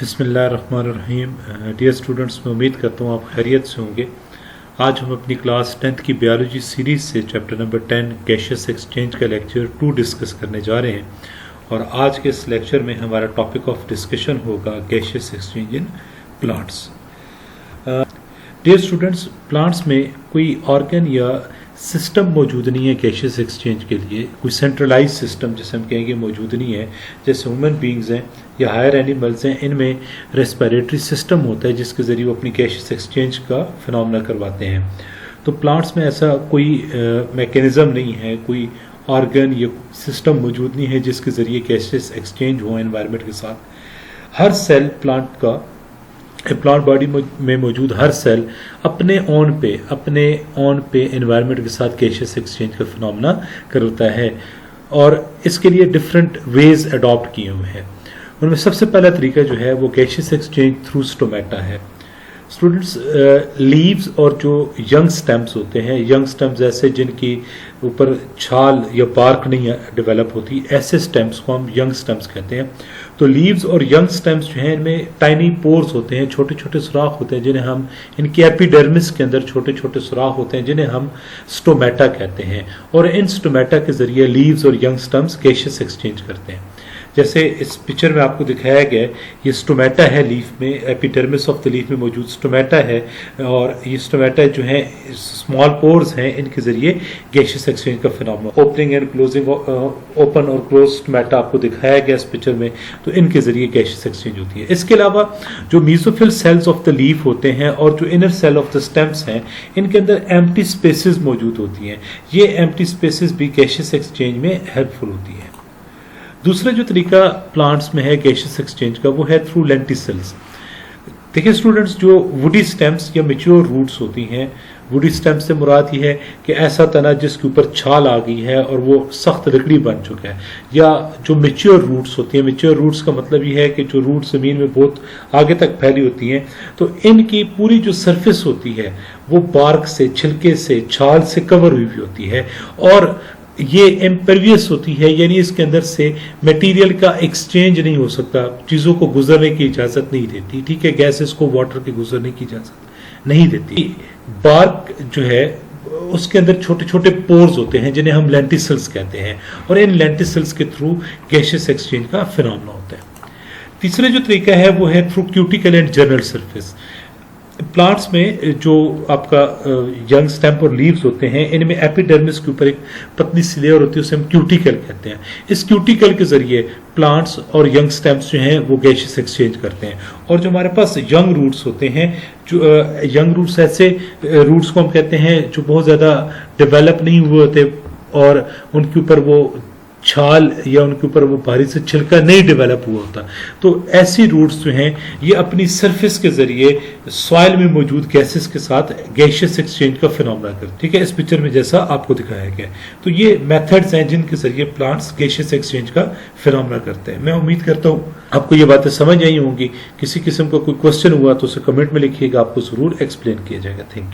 बिस्मिल्लाहिर्रहमानिर्रहीम। Dear students, मैं उम्मीद करता हूँ आप खैरियत से होंगे। आज हम अपनी क्लास 10th की बायोलॉजी सीरीज़ से चैप्टर नंबर 10 गैसियस एक्सचेंज का लेक्चर 2 डिस्कस करने जा रहे हैं। और आज के इस लेक्चर में हमारा टॉपिक ऑफ डिस्कशन होगा gaseous exchange in plants. Dear students, plants में कोई ऑर्गन या सिस्टम मौजूद नहीं है गैसियस एक्सचेंज के लिए। कोई सेंट्रलाइज सिस्टम जिसे हम कहेंगे मौजूद नहीं है। जैसे ह्यूमन बींग्स हैं या हायर एनिमल्स हैं, इनमें रेस्पिरेटरी सिस्टम होता है जिसके ज़रिए वो अपनी गैसियस एक्सचेंज का फिनोमेना करवाते हैं। तो प्लांट्स में ऐसा कोई मैकेनिज़्म नहीं है, कोई ऑर्गन या सिस्टम मौजूद नहीं है जिसके ज़रिए गैसियस एक्सचेंज हो एनवायरनमेंट के साथ। हर सेल प्लांट बॉडी में मौजूद हर सेल अपने ऑन पे एनवायरनमेंट के साथ गैसियस एक्सचेंज का फिनोमेना करता है और इसके लिए डिफरेंट वेज अडॉप्ट किए हुए हैं। उनमें सबसे पहला तरीका जो है वो गैसियस एक्सचेंज थ्रू स्टोमेटा है। स्टूडेंट्स, लीव्स और जो यंग स्टेम्स होते हैं, यंग स्टेम्स ऐसे जिनकी ऊपर छाल या बार्क नहीं डेवलप होती, ऐसे स्टेम्स को हम यंग स्टेम्स कहते हैं। तो लीव्स और यंग स्टेम्स जो हैं इनमें टाइनी पोर्स होते हैं, छोटे छोटे सुराख होते हैं जिन्हें हम, इनके एपिडर्मिस के अंदर छोटे छोटे सुराख होते हैं जिन्हें हम स्टोमेटा कहते हैं। और इन स्टोमेटा के जरिए लीव्स और यंग स्टेम्स गैसियस एक्सचेंज करते हैं। जैसे इस पिक्चर में आपको दिखाया गया है, ये स्टोमेटा है लीफ में, एपिडर्मिस ऑफ द लीफ में मौजूद स्टोमेटा है। और ये स्टोमेटा जो है स्मॉल पोर्स हैं, इनके जरिए गैसियस एक्सचेंज का phenomena, opening and closing, open और क्लोज स्टोमेटा आपको दिखाया गया इस पिक्चर में। तो इनके जरिए गैसियस एक्सचेंज होती है। इसके अलावा जो mesophyll cells of the leaf होते हैं और जो inner cell of the stems हैं, इनके अंदर एम्प्टी स्पेसेस मौजूद होती हैं। ये एम्प्टी स्पेसेस भी गैसियस एक्सचेंज में हेल्पफुल होती है। दूसरा जो तरीका प्लांट्स में है गैसियस एक्सचेंज का, वो है थ्रू लेंटिसल्स। देखिए स्टूडेंट्स, जो वुडी स्टेम्स या मैच्योर रूट्स होती हैं, वुडी स्टेम्स से मुराद ये है कि ऐसा तना जिसके ऊपर छाल आ गई है और वो सख्त लकड़ी बन चुका है। या जो मैच्योर रूट्स होती हैं, मैच्योर रूट्स का मतलब ये है कि जो रूट ज़मीन में बहुत आगे तक फैली होती हैं, तो इनकी पूरी जो सरफेस होती है वो बार्क से, छिलके से, छाल से कवर हुई होती है और ये इम्परवियस होती है, यानी इसके अंदर से मटेरियल का एक्सचेंज नहीं हो सकता, चीज़ों को गुजरने की इजाज़त नहीं देती। ठीक है, गैसेस को वाटर के गुजरने की इजाज़त नहीं देती। बार्क जो है उसके अंदर छोटे छोटे पोर्स होते हैं जिन्हें हम लेंटिसल्स कहते हैं और इन लेंटिसल्स के थ्रू गैसियस एक्सचेंज का फिनोमेना होता है। तीसरा जो तरीका है वो है through cuticle and journal surface. Plants में जो आपका यंग स्टेम और लीव्स होते हैं, इनमें एपिडर्मिस के ऊपर एक पतली सी लेयर होती है, उसे हम क्यूटिकल कहते हैं। इस क्यूटिकल के जरिए प्लांट्स और यंग स्टेम्स जो हैं वो गैसियस एक्सचेंज करते हैं। और जो हमारे पास यंग रूट्स होते हैं, जो यंग रूट्स ऐसे रूट्स को हम कहते हैं जो बहुत ज़्यादा डेवलप नहीं हुए होते और उनके ऊपर वो छाल या उनके ऊपर वो भारी से छिलका नहीं डेवलप हुआ होता। तो ऐसी रूट्स जो हैं ये अपनी सरफेस के जरिए सॉइल में मौजूद गैसेस के साथ गैसियस एक्सचेंज का फिनोमेना करते हैं। ठीक है, इस पिक्चर में जैसा आपको दिखाया गया। तो ये मेथड्स हैं जिनके जरिए प्लांट्स गैसियस एक्सचेंज का फिनोमेना करते हैं। मैं उम्मीद करता हूँ आपको ये बातें समझ आई होंगी। किसी किस्म का कोई क्वेश्चन हुआ तो उसे कमेंट में लिखिएगा, आपको जरूर एक्सप्लेन किया जाएगा। Thank you.